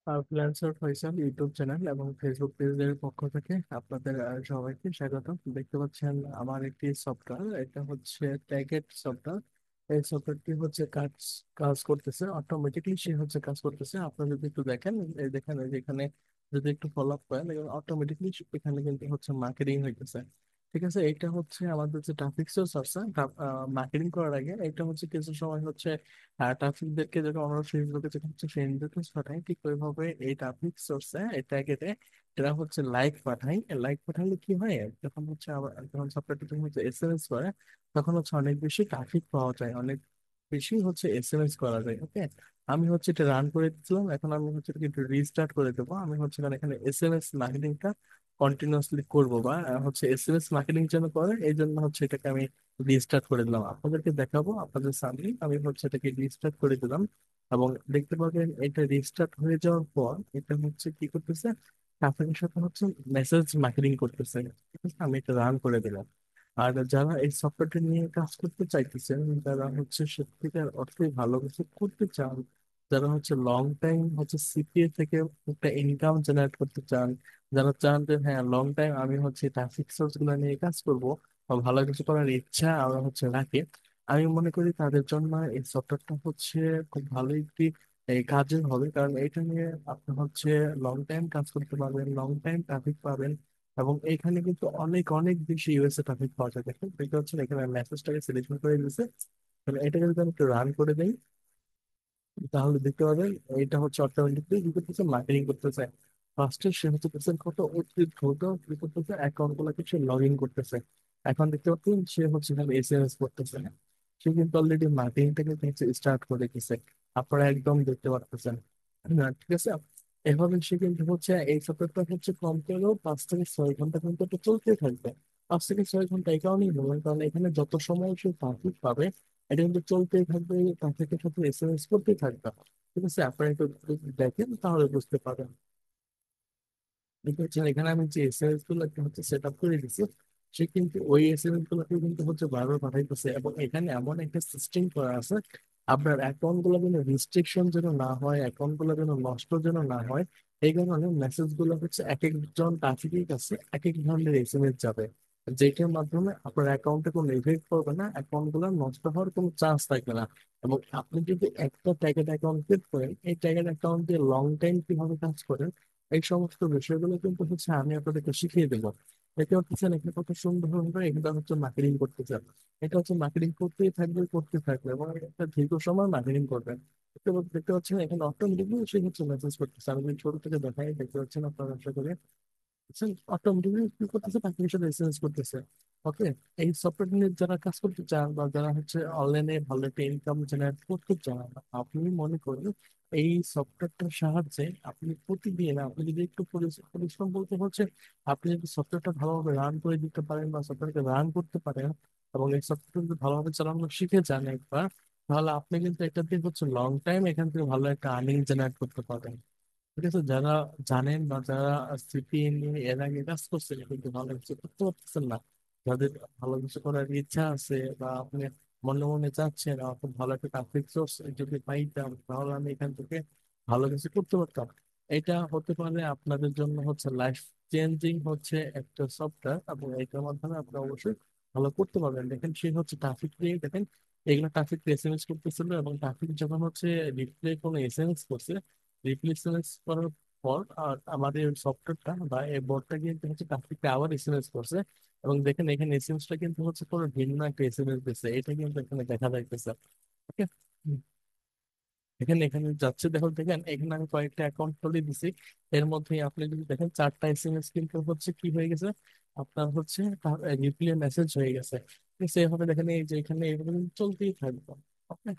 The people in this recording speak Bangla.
ফ্রিল্যান্সার ফয়সাল ইউটিউব চ্যানেল এবং ফেসবুক পেজের পক্ষ থেকে আপনাদের সবাইকে স্বাগত। দেখতে পাচ্ছেন আমার একটি সফটওয়্যার, এটা হচ্ছে ট্যাগেট সফটওয়্যার। এই সফটওয়্যারটি হচ্ছে কাজ কাজ করতেছে অটোমেটিকলি, সে হচ্ছে কাজ করতেছে। আপনারা যদি একটু দেখেন, এই দেখেন এই যে এখানে যদি একটু ফলো আপ করেন, অটোমেটিকলি এখানে কিন্তু হচ্ছে মার্কেটিং হইতেছে। ঠিক আছে, এটা হচ্ছে আমাদের যে ট্রাফিক সোর্স আছে, মার্কেটিং করার আগে এটা হচ্ছে কিছু সময় হচ্ছে ট্রাফিকদেরকে যখন আমরা ফেসবুকে যখন হচ্ছে ফ্রেন্ড রিকোয়েস্ট পাঠাই, ঠিক ওইভাবে এই ট্রাফিক সোর্সে এটা কেটে এরা হচ্ছে লাইক পাঠাই। লাইক পাঠালে কি হয়, যখন হচ্ছে আবার যখন সফটওয়্যারটা যখন হচ্ছে এসএমএস করে, তখন হচ্ছে অনেক বেশি ট্রাফিক পাওয়া যায়, অনেক বেশি হচ্ছে এসএমএস করা যায়। ওকে, আমি হচ্ছে এটা রান করে দিচ্ছিলাম, এখন আমি হচ্ছে এটাকে একটু রিস্টার্ট করে দেবো। আমি হচ্ছে কারণ এখানে এসএমএস মার্কেটিংটা কন্টিনিউয়াসলি করবো, বা হচ্ছে এসএমএস মার্কেটিং যেন করে, এই জন্য হচ্ছে এটাকে আমি রিস্টার্ট করে দিলাম। আপনাদেরকে দেখাবো আপনাদের সামনে, আমি হচ্ছে এটাকে রিস্টার্ট করে দিলাম এবং দেখতে পাবেন এটা রিস্টার্ট হয়ে যাওয়ার পর এটা হচ্ছে কি করতেছে, আপনাদের সাথে হচ্ছে মেসেজ মার্কেটিং করতেছে। ঠিক আছে, আমি এটা রান করে দিলাম। আর যারা এই সফটওয়্যারটা নিয়ে কাজ করতে চাইতেছেন, যারা হচ্ছে সত্যিকার অর্থে ভালো কিছু করতে চান, যারা হচ্ছে লং টাইম হচ্ছে সিপিএ থেকে একটা ইনকাম জেনারেট করতে চান, যারা চান যে হ্যাঁ লং টাইম আমি হচ্ছে ট্রাফিক সোর্স গুলো নিয়ে কাজ করব বা ভালো কিছু করার ইচ্ছা আমরা হচ্ছে রাখি, আমি মনে করি তাদের জন্য এই সফটওয়্যারটা হচ্ছে খুব ভালো একটি এই কাজের হবে। কারণ এটা নিয়ে আপনি হচ্ছে লং টাইম কাজ করতে পারবেন, লং টাইম ট্রাফিক পাবেন। এবং এখানে কিন্তু অনেক অনেক বেশি ইউএসএ ট্রাফিক পাওয়া যায়। দেখেন দেখতে পাচ্ছেন এখানে মেসেজটাকে সিলেকশন করে দিয়েছে। তাহলে এটাকে যদি আমি একটু রান করে দিই, তাহলে দেখতে পাবেন এটা হচ্ছে অটোমেটিকলি কি করতেছে, মার্কেটিং করতেছে। ফার্স্টে সে হচ্ছে পার্সেন্ট কত অতি দ্রুত কি করতেছে, অ্যাকাউন্ট গুলোকে সে লগ ইন করতেছে। এখন দেখতে পাচ্ছেন সে হচ্ছে এখানে এসএমএস করতেছে, সে কিন্তু অলরেডি মার্কেটিংটাকে হচ্ছে স্টার্ট করে দিচ্ছে। আপনারা একদম দেখতে পারতেছেন। ঠিক আছে, এভাবে সে কিন্তু হচ্ছে এই সফটওয়্যারটা হচ্ছে কম করেও 5 থেকে 6 ঘন্টা কিন্তু এটা চলতেই থাকবে। 5 থেকে 6 ঘন্টা এই কারণেই বলবেন, কারণ এখানে যত সময় সে ট্রাফিক পাবে এটা কিন্তু চলতেই থাকবে, ট্রাফিকের সাথে এসএমএস করতেই থাকবে। ঠিক আছে, আপনারা একটু যদি দেখেন তাহলে বুঝতে পারবেন। ঠিক আছে, এখানে আমি যে এসএমএস গুলো একটা হচ্ছে সেট আপ করে দিচ্ছি, সে কিন্তু ওই এসএমএস গুলোকে কিন্তু হচ্ছে বারবার পাঠাইতেছে। এবং এখানে এমন একটা সিস্টেম করা আছে, আপনার অ্যাকাউন্ট গুলো যেন রিস্ট্রিকশন যেন না হয়, অ্যাকাউন্ট গুলো যেন নষ্ট যেন না হয়, এই কারণে মেসেজ গুলো হচ্ছে এক একজন ট্রাফিকের কাছে এক এক ধরনের এসএমএস যাবে, যেটার মাধ্যমে আপনার অ্যাকাউন্টে কোনো ইফেক্ট পড়বে না, অ্যাকাউন্ট গুলো নষ্ট হওয়ার কোনো চান্স থাকবে না। এবং আপনি যদি একটা ট্যাগেড অ্যাকাউন্ট ক্রিয়েট করেন, এই ট্যাগেড অ্যাকাউন্ট দিয়ে লং টাইম কিভাবে কাজ করেন, এই সমস্ত বিষয়গুলো কিন্তু হচ্ছে আমি আপনাদেরকে শিখিয়ে দেবো। দেখতে পাচ্ছেন এখানে কত সুন্দরভাবে এগুলো হচ্ছে মার্কেটিং করতে চান। এটা হচ্ছে মার্কেটিং করতেই থাকবে করতে থাকবে এবং একটা দীর্ঘ সময় মার্কেটিং করবেন। দেখতে পাচ্ছেন এখানে অটোমেটিকলি সে হচ্ছে মেসেজ করতেছে। আমি যদি ছোট থেকে দেখাই, দেখতে পাচ্ছেন আপনার ব্যবসা করে অটোমেটিকলি কি করতেছে, তাকে হিসেবে এসএমএস করতেছে। ওকে, এই সফটওয়্যার নিয়ে যারা কাজ করতে চান বা যারা হচ্ছে অনলাইনে ভালো একটা ইনকাম জেনারেট করতে চান, আপনি মনে করেন এই সফটওয়্যারটার সাহায্যে আপনি প্রতিদিন আপনি যদি একটু পরিশ্রম বলতে হচ্ছে, আপনি যদি সফটওয়্যারটা ভালোভাবে রান করে দিতে পারেন বা সফটওয়্যারকে রান করতে পারেন এবং এই সফটওয়্যার যদি ভালোভাবে চালানো শিখে যান একবার, তাহলে আপনি কিন্তু এটা দিয়ে হচ্ছে লং টাইম এখান থেকে ভালো একটা আর্নিং জেনারেট করতে পারবেন। ঠিক আছে, যারা জানেন বা যারা স্মৃতি নিয়ে এর আগে কাজ করছেন কিন্তু ভালো কিছু করতে পারতেছেন না, যাদের ভালো কিছু করার ইচ্ছা আছে বা আপনি মনে মনে চাচ্ছেন আমার খুব ভালো একটা ট্রাফিক সোর্স যদি পাইতাম তাহলে আমি এখান থেকে ভালো কিছু করতে পারতাম, এটা হতে পারে আপনাদের জন্য হচ্ছে লাইফ চেঞ্জিং হচ্ছে একটা সফটওয়্যার। এবং এটার মাধ্যমে আপনি অবশ্যই ভালো করতে পারবেন। দেখেন সে হচ্ছে ট্রাফিক নিয়ে, দেখেন এগুলো ট্রাফিক এসএমএস করতেছিল এবং ট্রাফিক যখন হচ্ছে রিপ্লে কোনো এসএমএস করছে, রিপ্লেসমেন্ট করার পর আর আমাদের সফটওয়্যারটা বা এই বোর্ডটা কিন্তু হচ্ছে ট্রাফিকটা আবার এসএমএস করছে। এবং দেখেন এখানে এসএমএসটা কিন্তু হচ্ছে পুরো ভিন্ন একটা এসএমএস দিচ্ছে, এটা কিন্তু এখানে দেখা যাইতেছে। ওকে, এখানে এখানে যাচ্ছে, দেখো দেখেন এখানে আমি কয়েকটা অ্যাকাউন্ট খুলে দিছি, এর মধ্যে আপনি যদি দেখেন 4টা এসএমএস কিন্তু হচ্ছে কি হয়ে গেছে, আপনার হচ্ছে রিপ্লে মেসেজ হয়ে গেছে। ঠিক আছে, এভাবে দেখেন এই যে এখানে এভাবে কিন্তু চলতেই থাকবে। ওকে,